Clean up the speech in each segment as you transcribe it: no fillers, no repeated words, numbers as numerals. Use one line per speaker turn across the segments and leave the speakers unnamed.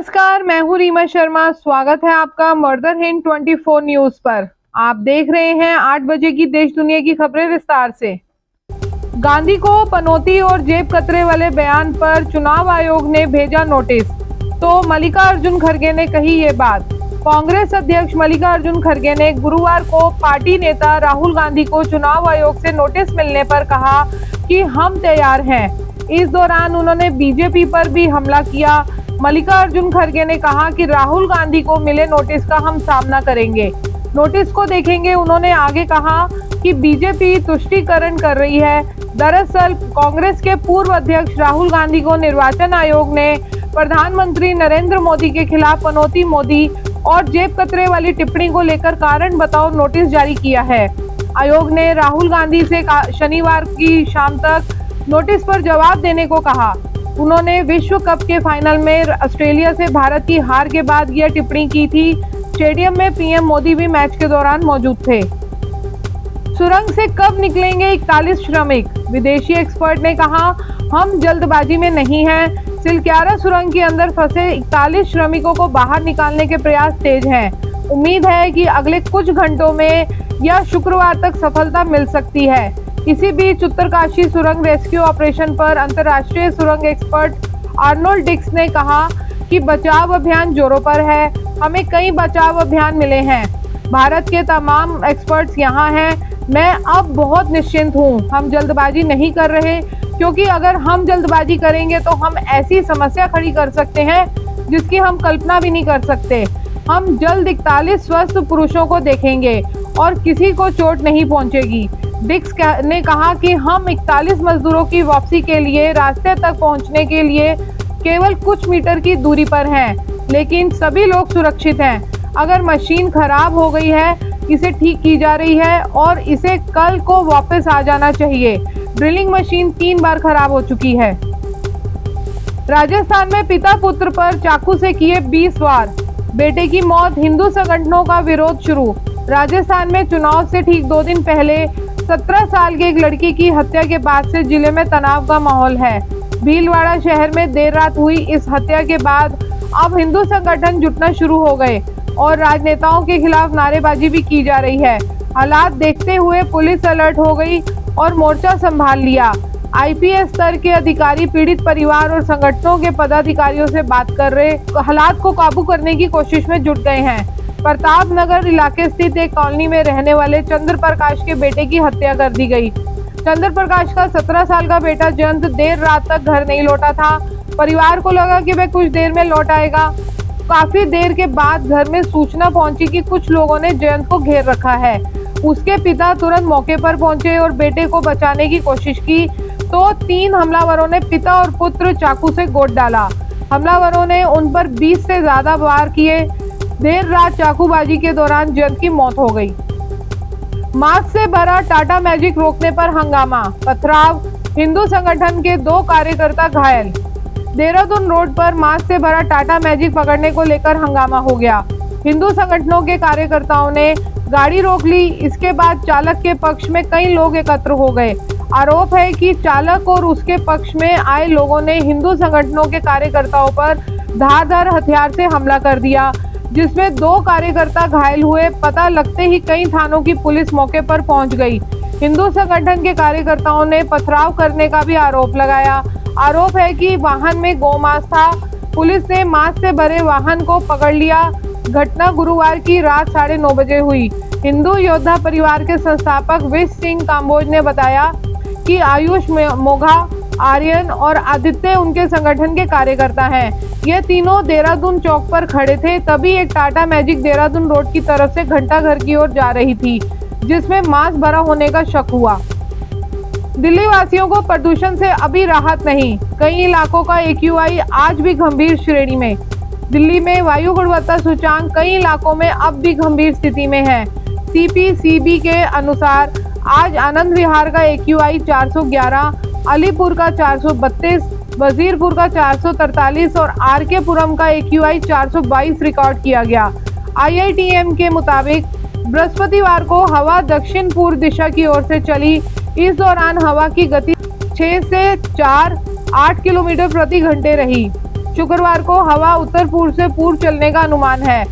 नमस्कार, मैं हूं रीमा शर्मा। स्वागत है आपका मर्डर हिंट 24 न्यूज पर। आप देख रहे हैं 8 बजे की देश दुनिया की खबरें विस्तार से। गांधी को पनौती और जेब कतरे वाले बयान पर चुनाव आयोग ने भेजा नोटिस, तो मल्लिकार्जुन खड़गे ने कही ये बात। कांग्रेस अध्यक्ष मल्लिकार्जुन खड़गे ने गुरुवार को पार्टी नेता राहुल गांधी को चुनाव आयोग से नोटिस मिलने पर कहा कि हम तैयार हैं। इस दौरान उन्होंने बीजेपी पर भी हमला किया। मल्लिकार्जुन खड़गे ने कहा कि राहुल गांधी को मिले नोटिस का हम सामना करेंगे, नोटिस को देखेंगे। उन्होंने आगे कहा कि बीजेपी तुष्टीकरण कर रही है। दरअसल कांग्रेस के पूर्व अध्यक्ष राहुल गांधी को निर्वाचन आयोग ने प्रधानमंत्री नरेंद्र मोदी के खिलाफ पनौती मोदी और जेब कतरे वाली टिप्पणी को लेकर कारण बताओ नोटिस जारी किया है। आयोग ने राहुल गांधी से शनिवार की शाम तक नोटिस पर जवाब देने को कहा। उन्होंने विश्व कप के फाइनल में ऑस्ट्रेलिया से भारत की हार के बाद यह टिप्पणी की थी। स्टेडियम में पीएम मोदी भी मैच के दौरान मौजूद थे। सुरंग से कब निकलेंगे 41 श्रमिक? विदेशी एक्सपर्ट ने कहा, हम जल्दबाजी में नहीं हैं। सिलक्यारा सुरंग के अंदर फंसे 41 श्रमिकों को बाहर निकालने के प्रयास तेज हैं। उम्मीद है कि अगले कुछ घंटों में या शुक्रवार तक सफलता मिल सकती है। इसी बीच उत्तरकाशी सुरंग रेस्क्यू ऑपरेशन पर अंतर्राष्ट्रीय सुरंग एक्सपर्ट आर्नोल्ड डिक्स ने कहा कि बचाव अभियान जोरों पर है। हमें कई बचाव अभियान मिले हैं। भारत के तमाम एक्सपर्ट्स यहाँ हैं। मैं अब बहुत निश्चिंत हूँ। हम जल्दबाजी नहीं कर रहे, क्योंकि अगर हम जल्दबाजी करेंगे तो हम ऐसी समस्या खड़ी कर सकते हैं जिसकी हम कल्पना भी नहीं कर सकते। हम जल्द 41 स्वस्थ पुरुषों को देखेंगे और किसी को चोट नहीं पहुंचेगी। डिक्स ने कहा कि हम 41 मजदूरों की वापसी के लिए रास्ते तक पहुंचने के लिए केवल कुछ मीटर की दूरी पर हैं, लेकिन सभी लोग सुरक्षित हैं। अगर मशीन खराब हो गई है, इसे ठीक की जा रही है और इसे कल को वापस आ जाना चाहिए। ड्रिलिंग मशीन 3 बार खराब हो चुकी है। राजस्थान में पिता पुत्र पर चाकू से किए 20 वार, बेटे की मौत, हिंदू संगठनों का विरोध शुरू। राजस्थान में चुनाव से ठीक 2 दिन पहले 17 साल की एक लड़की की हत्या के बाद से जिले में तनाव का माहौल है। भीलवाड़ा शहर में देर रात हुई इस हत्या के बाद अब हिंदू संगठन जुटना शुरू हो गए और राजनेताओं के खिलाफ नारेबाजी भी की जा रही है। हालात देखते हुए पुलिस अलर्ट हो गई और मोर्चा संभाल लिया। आईपीएस स्तर के अधिकारी पीड़ित परिवार और संगठनों के पदाधिकारियों से बात कर रहे हालात को काबू करने की कोशिश में जुट गए हैं। प्रताप नगर इलाके स्थित एक कॉलोनी में रहने वाले चंद्र प्रकाश के बेटे की हत्या कर दी गई। चंद्र प्रकाश का 17 साल का बेटा जयंत देर रात तक घर नहीं लौटा था। परिवार को लगा कि वह कुछ देर में लौट आएगा। काफी देर के बाद घर में सूचना पहुंची कि कुछ लोगों ने जयंत को घेर रखा है। उसके पिता तुरंत मौके पर पहुंचे और बेटे को बचाने की कोशिश की, तो 3 हमलावरों ने पिता और पुत्र चाकू से गोद डाला। हमलावरों ने उन पर 20 से ज्यादा वार किए। देर रात चाकूबाजी के दौरान जयंत की मौत हो गई। मास्क से भरा टाटा मैजिक रोकने पर हंगामा, पथराव, हिंदू संगठन के 2 कार्यकर्ता घायल। देहरादून रोड पर मास्क से भरा टाटा मैजिक पकड़ने को लेकर हंगामा हो गया। हिंदू संगठनों के कार्यकर्ताओं ने गाड़ी रोक ली। इसके बाद चालक के पक्ष में कई लोग एकत्र हो गए। आरोप है कि चालक और उसके पक्ष में आए लोगों ने हिंदू संगठनों के कार्यकर्ताओं पर धारदार हथियार से हमला कर दिया, जिसमें 2 कार्यकर्ता घायल हुए। पता लगते ही कई थानों की पुलिस मौके पर पहुंच गई। हिंदू संगठन के कार्यकर्ताओं ने पथराव करने का भी आरोप लगाया। आरोप है कि वाहन में गोमांस था। पुलिस ने मांस से भरे वाहन को पकड़ लिया। घटना गुरुवार की रात 9:30 बजे हुई। हिंदू योद्धा परिवार के संस्थापक विश सिंह काम्बोज ने बताया कि आयुष मोघा, आर्यन और आदित्य उनके संगठन के कार्यकर्ता हैं। ये तीनों देहरादून चौक पर खड़े थे, तभी एक टाटा मैजिक देहरादून रोड की तरफ से घंटाघर की ओर जा रही थी, जिसमें मांस भरा होने का शक हुआ। दिल्ली वासियों को प्रदूषण से अभी राहत नहीं। कई इलाकों का AQI आज भी गंभीर श्रेणी में। दिल्ली में वायु गुणवत्ता सूचांक कई इलाकों में अब भी गंभीर स्थिति में है। CPCB के अनुसार आज आनंद विहार का AQI 411, अलीपुर का 432, वजीरपुर का 443 और RK पुरम का AQI 422 रिकॉर्ड किया गया। IITM के मुताबिक बृहस्पतिवार को हवा दक्षिण पूर्व दिशा की ओर से चली। इस दौरान हवा की गति 6 से 8 किलोमीटर प्रति घंटे रही। शुक्रवार को हवा उत्तर पूर्व से पूर्व चलने का अनुमान है।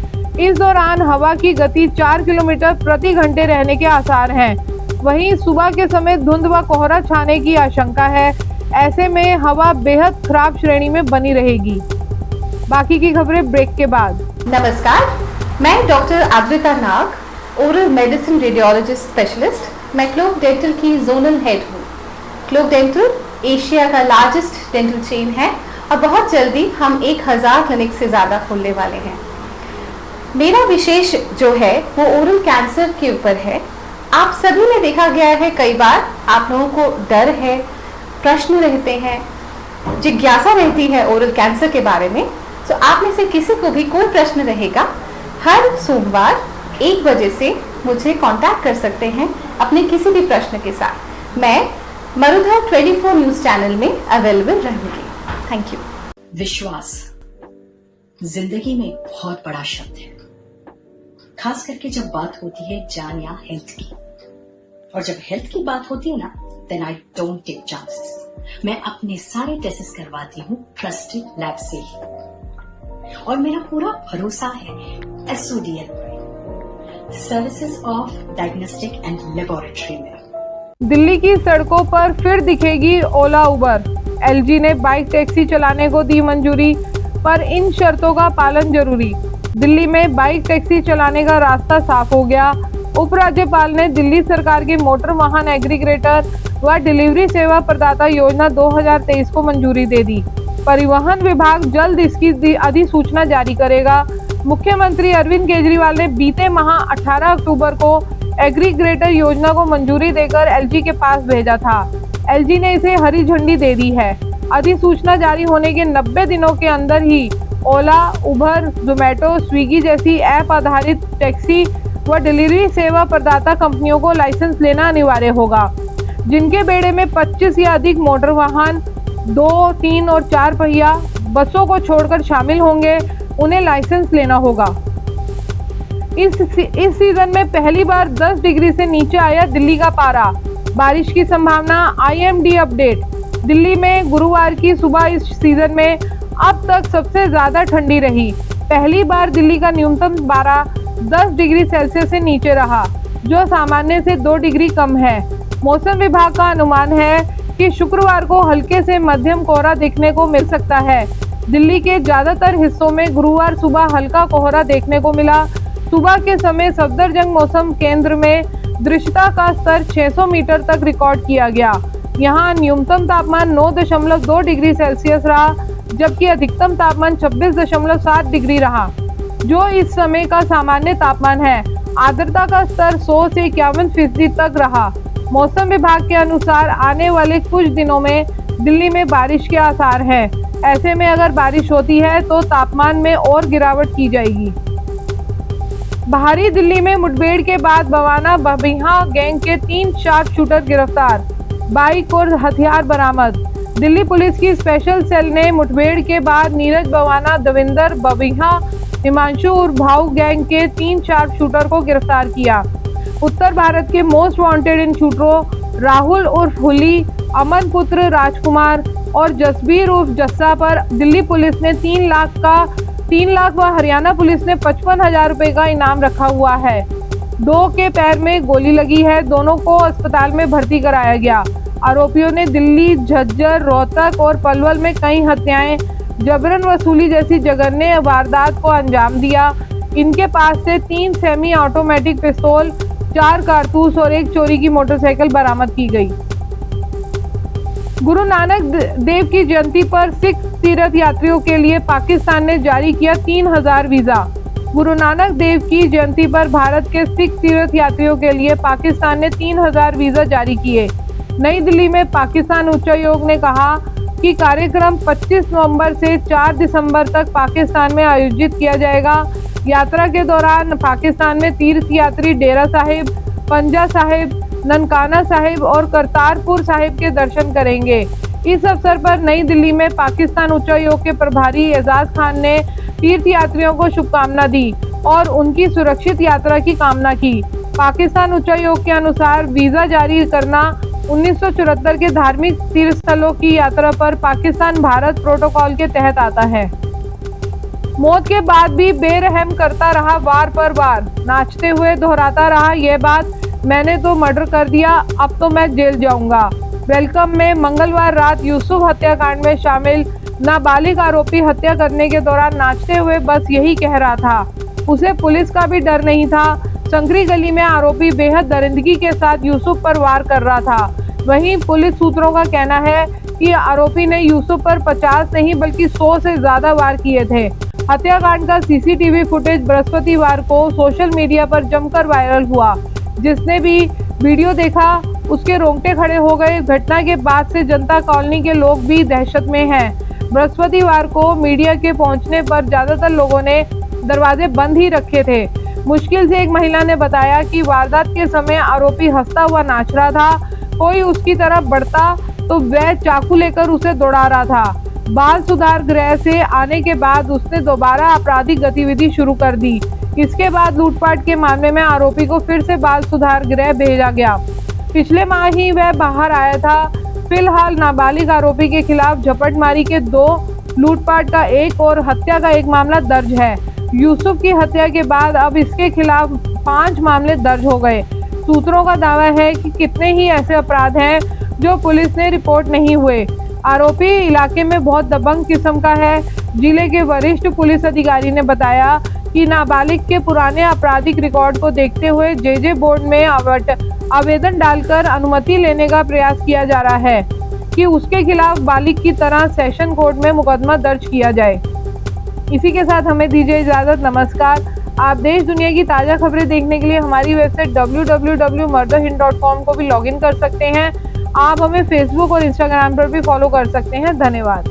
इस दौरान हवा की गति 4 किलोमीटर प्रति घंटे रहने के आसार हैं। वहीं सुबह के समय धुंध व कोहरा छाने की आशंका है। ऐसे में हवा बेहद खराब श्रेणी में बनी रहेगी। बाकी की खबरें ब्रेक के बाद।
नमस्कार, मैं डॉक्टर आद्रिता नाग, ओरल मेडिसिन रेडियोलॉजिस्ट स्पेशलिस्ट। मैं क्लोक डेंटल की जोनल हेड हूँ। क्लोक डेंटल एशिया का लार्जेस्ट डेंटल चेन है और बहुत जल्दी हम 1000 क्लिनिक से ज़्यादा खोलने वाले हैं। मेरा विशेष जो है वो ओरल कैंसर के ऊपर है। आप सभी ने देखा गया है, कई बार आप लोगों को डर है, प्रश्न रहते हैं, जिज्ञासा रहती है ओरल कैंसर के बारे में। तो आप में से किसी को भी कोई प्रश्न रहेगा, हर सोमवार 1 बजे से मुझे कांटेक्ट कर सकते हैं अपने किसी भी प्रश्न के साथ। मैं मरुधर 24 न्यूज चैनल में अवेलेबल रहूंगी। Thank you.
विश्वास जिंदगी में बहुत बड़ा शब्द है, खास करके जब बात होती है जान या हेल्थ की। और जब हेल्थ की बात होती है ना, then I don't take chances. मैं अपने सारे टेस्ट करवाती हूँ ट्रस्टेड लैब से ही, और मेरा पूरा भरोसा है SODL पर, services of diagnostic and laboratory में।
दिल्ली की सड़कों पर फिर दिखेगी ओला उबर। LG ने बाइक टैक्सी चलाने को दी मंजूरी, पर इन शर्तों का पालन जरूरी। दिल्ली में बाइक टैक्सी चलाने का रास्ता साफ हो गया। उपराज्यपाल ने दिल्ली सरकार की मोटर वाहन एग्रीगेटर व डिलीवरी सेवा प्रदाता योजना 2023 को मंजूरी दे दी। परिवहन विभाग जल्द इसकी अधिसूचना जारी करेगा। मुख्यमंत्री अरविंद केजरीवाल ने बीते माह 18 अक्टूबर को एग्रीगेटर योजना को मंजूरी देकर LG के पास भेजा था। LG ने इसे हरी झंडी दे दी है। अधिसूचना जारी होने के 90 दिनों के अंदर ही ओला, उबर, जोमेटो, स्विगी जैसी ऐप आधारित टैक्सी व डिलीवरी सेवा प्रदाता कंपनियों को लाइसेंस लेना अनिवार्य होगा। जिनके बेड़े में 25 या अधिक मोटर वाहन, 2, 3 और 4 पहिया बसों को छोड़कर शामिल होंगे, उन्हें लाइसेंस लेना होगा। इस सीजन में पहली बार 10 डिग्री से नीचे आया दिल्ली का पारा। बारिश की संभावना। IMD update. दिल्ली में गुरुवार की सुबह इस सीजन में अब तक सबसे ज्यादा ठंडी रही। पहली बार दिल्ली का न्यूनतम पारा 10 डिग्री सेल्सियस से नीचे रहा, जो सामान्य से 2 डिग्री कम है। मौसम विभाग का अनुमान है कि शुक्रवार को हल्के से मध्यम कोहरा देखने को मिल सकता है। दिल्ली के ज्यादातर हिस्सों में गुरुवार सुबह हल्का कोहरा देखने को मिला। सुबह के समय सफदरजंग मौसम केंद्र में दृश्यता का स्तर 600 मीटर तक रिकॉर्ड किया गया। यहाँ न्यूनतम तापमान 9.2 डिग्री सेल्सियस रहा, जबकि अधिकतम तापमान 26.7 डिग्री रहा, जो इस समय का सामान्य तापमान है। आर्द्रता का स्तर 100 से 51% तक रहा। मौसम विभाग के अनुसार आने वाले कुछ दिनों में दिल्ली में बारिश के आसार हैं। ऐसे में अगर बारिश होती है तो तापमान में और गिरावट की जाएगी। बाहरी दिल्ली में मुठभेड़ के बाद बवाना बबिहा गैंग के 3 शार्प शूटर गिरफ्तार, बाइक और हथियार बरामद। दिल्ली पुलिस की स्पेशल सेल ने मुठभेड़ के बाद नीरज बवाना, दविंदर, बबिहा, हिमांशु और भाऊ गैंग के 3 शार्प शूटर को गिरफ्तार किया। उत्तर भारत के मोस्ट वांटेड इन शूटरों राहुल उर्फ हुली, अमन पुत्र राजकुमार और जसबीर उर्फ जस्सा पर दिल्ली पुलिस ने 3 लाख व हरियाणा पुलिस ने 55,000 रुपए का इनाम रखा हुआ है। 2 के पैर में गोली लगी है। दोनों को अस्पताल में भर्ती कराया गया। आरोपियों ने दिल्ली, झज्जर, रोहतक और पलवल में कई हत्याएं, जबरन वसूली जैसी जघन्य वारदात को अंजाम दिया। इनके पास से 3 सेमी ऑटोमेटिक पिस्तौल, 4 कारतूस और 1 चोरी की मोटरसाइकिल बरामद की गई। गुरु नानक देव की जयंती पर सिख तीर्थ यात्रियों के लिए पाकिस्तान ने जारी किया 3000 वीजा। गुरु नानक देव की जयंती पर भारत के सिख तीर्थ यात्रियों के लिए पाकिस्तान ने 3000 वीजा जारी किए। नई दिल्ली में पाकिस्तान उच्चायोग ने कहा कि कार्यक्रम 25 नवंबर से 4 दिसंबर तक पाकिस्तान में आयोजित किया जाएगा। यात्रा के दौरान पाकिस्तान में तीर्थ यात्री डेरा साहिब, पंजा साहिब, ननकाना साहिब और करतारपुर साहिब के दर्शन करेंगे। इस अवसर पर नई दिल्ली में पाकिस्तान उच्चायोग के प्रभारी एजाज खान ने तीर्थ यात्रियों को शुभकामना दी और उनकी सुरक्षित यात्रा की कामना की। पाकिस्तान उच्चायोग के अनुसार वीजा जारी करना 1974 के धार्मिक तीर्थ स्थलों की यात्रा पर पाकिस्तान भारत प्रोटोकॉल के तहत आता है। मौत के बाद भी बेरहम करता रहा वार पर वार, नाचते हुए दोहराता रहा ये बात, मैंने तो मर्डर कर दिया, अब तो मैं जेल जाऊंगा। वेलकम में मंगलवार रात यूसुफ हत्याकांड में शामिल नाबालिग आरोपी हत्या करने के दौरान नाचते हुए बस यही कह रहा था। उसे पुलिस का भी डर नहीं था। संकरी गली में आरोपी बेहद दरिंदगी के साथ यूसुफ पर वार कर रहा था। वहीं पुलिस सूत्रों का कहना है कि आरोपी ने यूसुफ पर 50 नहीं बल्कि 100 से ज्यादा वार किए थे। हत्याकांड का सीसीटीवी फुटेज बृहस्पतिवार को सोशल मीडिया पर जमकर वायरल हुआ। जिसने भी वीडियो देखा उसके रोंगटे खड़े हो गए। घटना के बाद से जनता कॉलोनी के लोग भी दहशत में हैं। बृहस्पतिवार को मीडिया के पहुंचने पर ज्यादातर लोगों ने दरवाजे बंद ही रखे थे। मुश्किल से एक महिला ने बताया कि वारदात के समय आरोपी हंसता हुआ नाच रहा था। कोई उसकी तरफ बढ़ता तो वह चाकू लेकर उसे दौड़ा रहा था। बाल सुधार गृह से आने के बाद उसने दोबारा आपराधिक गतिविधि शुरू कर दी। इसके बाद लूटपाट के मामले में आरोपी को फिर से बाल सुधार गृह भेजा गया। पिछले माह ही वह बाहर आया था। फिलहाल नाबालिग आरोपी के खिलाफ झपटमारी के 2, लूटपाट का 1 और हत्या का 1 मामला दर्ज है। यूसुफ की हत्या के बाद अब इसके खिलाफ 5 मामले दर्ज हो गए। सूत्रों का दावा है कि कितने ही ऐसे अपराध हैं जो पुलिस ने रिपोर्ट नहीं हुए। आरोपी इलाके में बहुत दबंग किस्म का है। जिले के वरिष्ठ पुलिस अधिकारी ने बताया कि नाबालिग के पुराने आपराधिक रिकॉर्ड को देखते हुए जेजे बोर्ड में आवेदन डालकर अनुमति लेने का प्रयास किया जा रहा है कि उसके खिलाफ बालिग की तरह सेशन कोर्ट में मुकदमा दर्ज किया जाए। इसी के साथ हमें दीजिए इजाजत। नमस्कार। आप देश दुनिया की ताज़ा खबरें देखने के लिए हमारी वेबसाइट www.murderhind.com को भी लॉगिन कर सकते हैं। आप हमें फेसबुक और इंस्टाग्राम पर भी फॉलो कर सकते हैं। धन्यवाद।